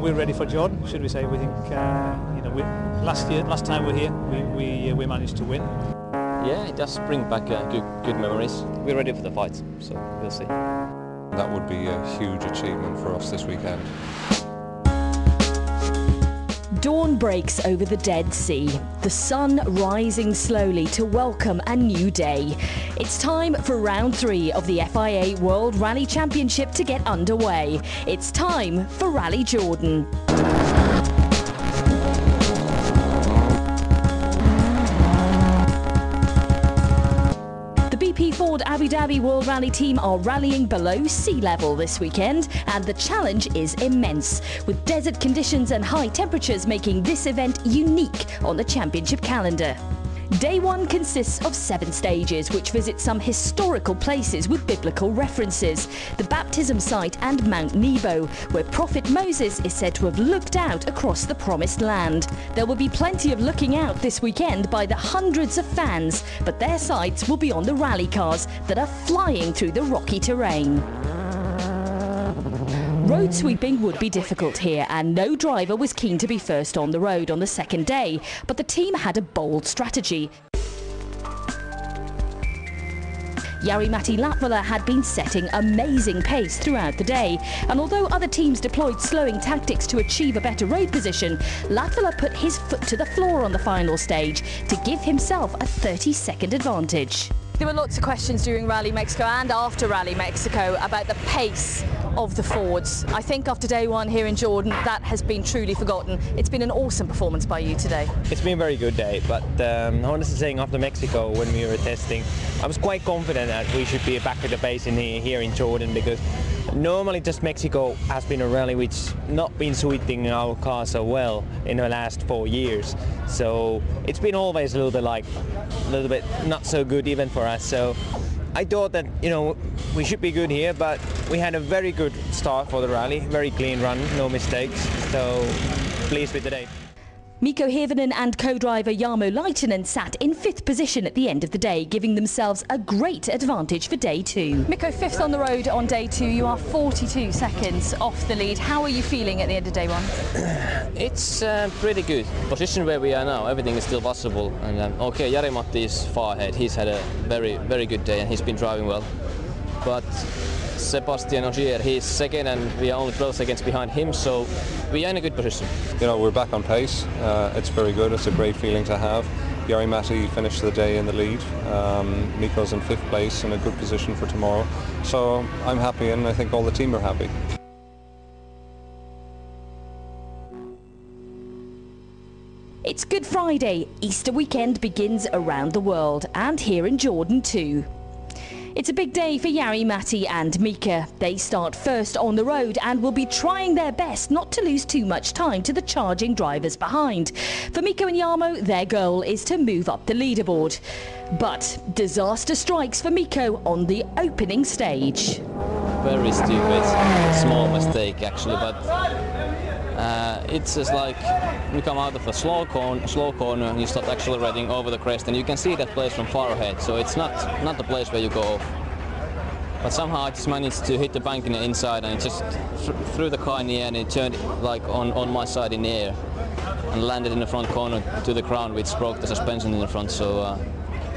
we're ready for Jordan, should we say? We think last time we're here, we managed to win. Yeah, it does bring back good memories. We're ready for the fight, so we'll see. That would be a huge achievement for us this weekend. Dawn breaks over the Dead Sea, the sun rising slowly to welcome a new day. It's time for round 3 of the FIA World Rally Championship to get underway. It's time for Rally Jordan. Ford Abu Dhabi World Rally team are rallying below sea level this weekend, and the challenge is immense, with desert conditions and high temperatures making this event unique on the championship calendar. Day 1 consists of 7 stages, which visit some historical places with biblical references. The baptism site and Mount Nebo, where Prophet Moses is said to have looked out across the Promised Land. There will be plenty of looking out this weekend by the hundreds of fans, but their sights will be on the rally cars that are flying through the rocky terrain. Road sweeping would be difficult here, and no driver was keen to be first on the road on the second day, but the team had a bold strategy. Jari-Matti Latvala had been setting amazing pace throughout the day, and although other teams deployed slowing tactics to achieve a better road position, Latvala put his foot to the floor on the final stage to give himself a 30-second advantage. There were lots of questions during Rally Mexico and after Rally Mexico about the pace of the Fords. I think after day 1 here in Jordan, that has been truly forgotten. It's been an awesome performance by you today. It's been a very good day, but honestly saying, after Mexico, when we were testing, I was quite confident that we should be back at the pace here in Jordan, because normally just Mexico has been a rally which not been suiting our car so well in the last 4 years. So it's been always a little bit not so good even for us. So I thought that, we should be good here, but we had a very good start for the rally, very clean run, no mistakes, so pleased with the day. Mikko Hirvonen and co-driver Jarmo Laitinen sat in 5th position at the end of the day, giving themselves a great advantage for day 2. Mikko, 5th on the road on day 2. You are 42 seconds off the lead. How are you feeling at the end of day 1? It's pretty good. Position where we are now, everything is still possible. And okay, Jari-Matti is far ahead. He's had a very, very good day and he's been driving well. But Sebastian Ogier, he's second and we are only 12 seconds behind him, so we are in a good position. We're back on pace. It's very good. It's a great feeling to have. Jari-Matti finished the day in the lead. Mikko's in 5th place in a good position for tomorrow. So I'm happy, and I think all the team are happy. It's Good Friday. Easter weekend begins around the world, and here in Jordan too. It's a big day for Jari-Matti and Mika. They start first on the road and will be trying their best not to lose too much time to the charging drivers behind. For Mikko and Jarmo, their goal is to move up the leaderboard. But disaster strikes for Mikko on the opening stage. Very stupid, small mistake actually, but it's just like you come out of a slow corner and you start accelerating over the crest, and you can see that place from far ahead, so it's not the place where you go off. But somehow I just managed to hit the bank in the inside, and it just threw the car in the air, and it turned like on my side in the air and landed in the front corner to the ground, which broke the suspension in the front. So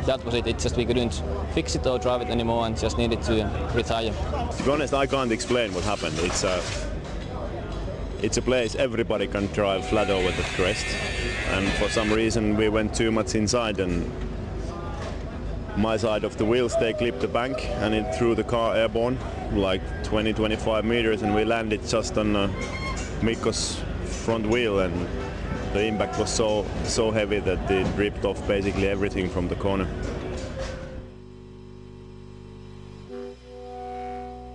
that was it. It's just we couldn't fix it or drive it anymore and just needed to retire. To be honest, I can't explain what happened. It's a place everybody can drive flat over the crest, and for some reason we went too much inside, and my side of the wheels, they clipped the bank and it threw the car airborne like 20-25 meters, and we landed just on Mikko's front wheel, and the impact was so heavy that it ripped off basically everything from the corner.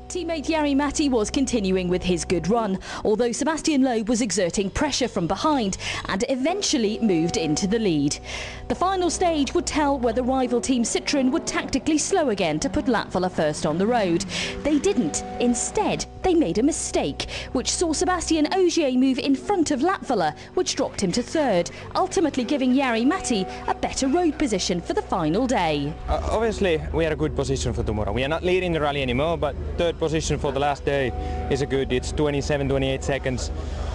Teammate Jari-Matti was continuing with his good run, although Sebastian Loeb was exerting pressure from behind and eventually moved into the lead. The final stage would tell whether rival team Citroën would tactically slow again to put Latvala first on the road. They didn't. Instead, they made a mistake, which saw Sebastian Ogier move in front of Latvala, which dropped him to 3rd, ultimately giving Jari-Matti a better road position for the final day. Obviously, we are a good position for tomorrow. We are not leading the rally anymore, but 3rd position for the last day is a good. It's 27-28 seconds.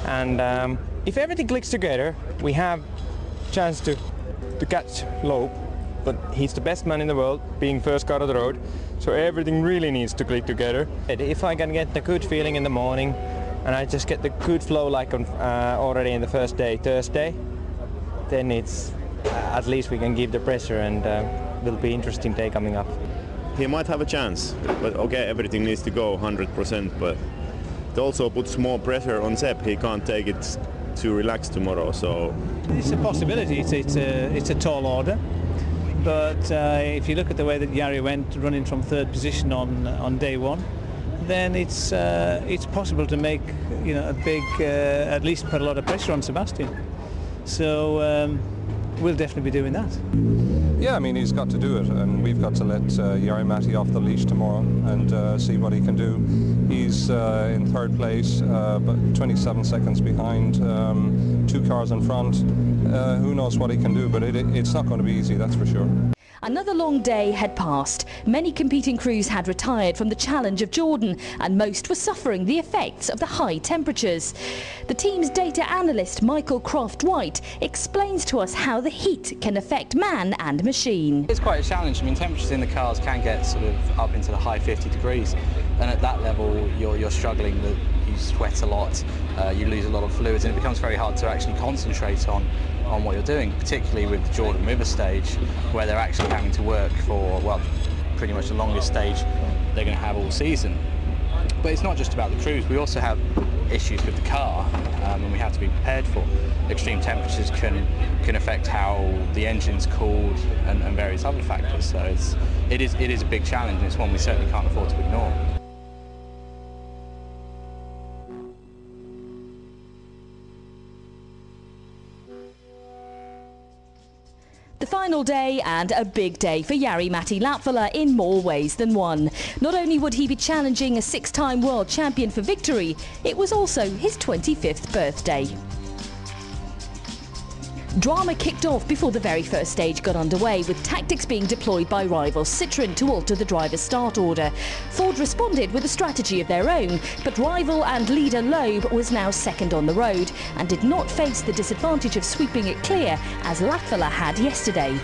And if everything clicks together, we have chance to catch Loeb. But he's the best man in the world, being first car of the road, so everything really needs to click together. If I can get the good feeling in the morning, and I just get the good flow like on, already in the first day, Thursday, then it's at least we can give the pressure, and will be interesting day coming up. He might have a chance, but okay, everything needs to go 100%, but it also puts more pressure on Seb. He can't take it too relaxed tomorrow, so... It's a possibility. It's a tall order. But if you look at the way that Jari went running from third position on day one, then it's possible to make, you know, a big, at least put a lot of pressure on Sebastian. So we'll definitely be doing that. Yeah, I mean, he's got to do it, and we've got to let Jari-Matti off the leash tomorrow and see what he can do. He's in third place, but 27 seconds behind, 2 cars in front. Who knows what he can do, but it's not going to be easy, that's for sure. Another long day had passed. Many competing crews had retired from the challenge of Jordan, and most were suffering the effects of the high temperatures. The team's data analyst Michael Croft-White explains to us how the heat can affect man and machine. It's quite a challenge. I mean, temperatures in the cars can get sort of up into the high 50 degrees, and at that level you're struggling. You sweat a lot, you lose a lot of fluids, and it becomes very hard to actually concentrate on what you're doing, particularly with the Jordan River stage, where they're actually having to work for, well, pretty much the longest stage they're going to have all season. But it's not just about the crews, we also have issues with the car, and we have to be prepared for. Extreme temperatures can affect how the engine's cooled and various other factors, so it is a big challenge, and it's one we certainly can't afford to ignore. The final day, and a big day for Jari-Matti Latvala in more ways than one. Not only would he be challenging a 6-time world champion for victory, it was also his 25th birthday. Drama kicked off before the very first stage got underway, with tactics being deployed by rival Citroën to alter the driver's start order. Ford responded with a strategy of their own, but rival and leader Loeb was now second on the road and did not face the disadvantage of sweeping it clear as Latvala had yesterday.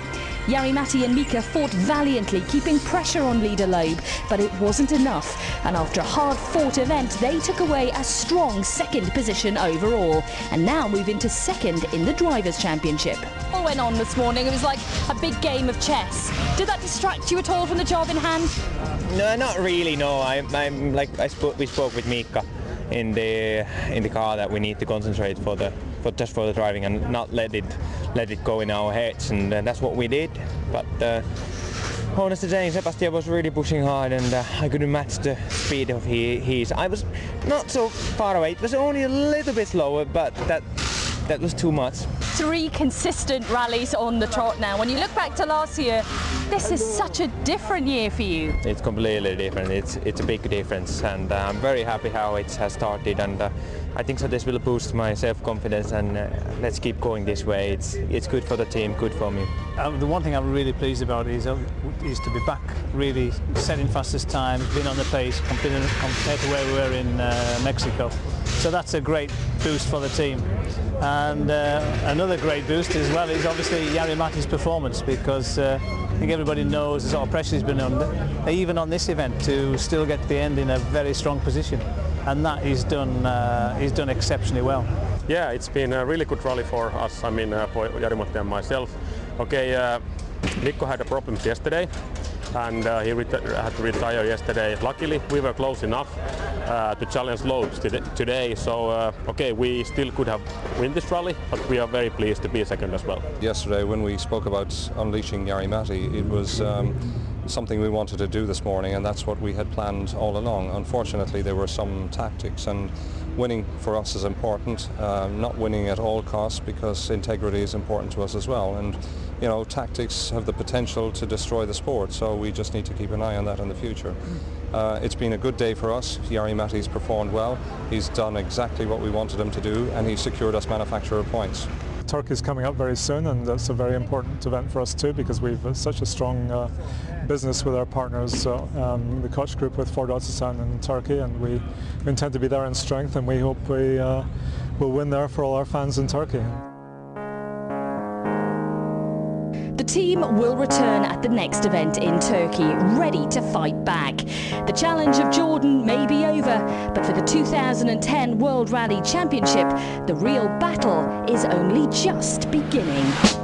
Jari-Matti and Mika fought valiantly, keeping pressure on leader Loeb, but it wasn't enough, and after a hard-fought event they took away a strong second position overall, and now move into second in the Drivers' Championship. What went on this morning? It was like a big game of chess. Did that distract you at all from the job in hand? No, not really, no. We spoke with Mika in the car that we need to concentrate just for the driving and not let it go in our heads, and that's what we did. But honestly saying, Sebastian was really pushing hard, and I couldn't match the speed of his. I was not so far away. It was only a little bit slower, but that was too much. 3 consistent rallies on the trot now. When you look back to last year, this is such a different year for you. It's completely different. It's a big difference, and I'm very happy how it has started, and I think so this will boost my self-confidence, and let's keep going this way. It's good for the team, good for me. The one thing I'm really pleased about is to be back, really setting fastest times, being on the pace compared to where we were in Mexico. So that's a great boost for the team. And another great boost as well is obviously Jari-Matti's performance, because I think everybody knows the sort of pressure he's been under, even on this event, to still get to the end in a very strong position. And that he's done exceptionally well. Yeah, it's been a really good rally for us, I mean for Jari-Matti and myself. Okay, Mikko had a problem yesterday, and he had to retire yesterday. Luckily, we were close enough to challenge Loeb today, so okay, we still could have won this rally, but we are very pleased to be second as well. Yesterday, when we spoke about unleashing Jari-Matti, it was something we wanted to do this morning, and that's what we had planned all along. Unfortunately, there were some tactics, and winning for us is important, not winning at all costs, because integrity is important to us as well. And you know, tactics have the potential to destroy the sport, so we just need to keep an eye on that in the future. It's been a good day for us. Jari-Matti's performed well. He's done exactly what we wanted him to do, and he's secured us manufacturer points. Turkey's coming up very soon, and that's a very important event for us too, because we've such a strong business with our partners, the Koç Group with Ford Otosan in Turkey, and we intend to be there in strength, and we hope we will win there for all our fans in Turkey. The team will return at the next event in Turkey, ready to fight back. The challenge of Jordan may be over, but for the 2010 World Rally Championship, the real battle is only just beginning.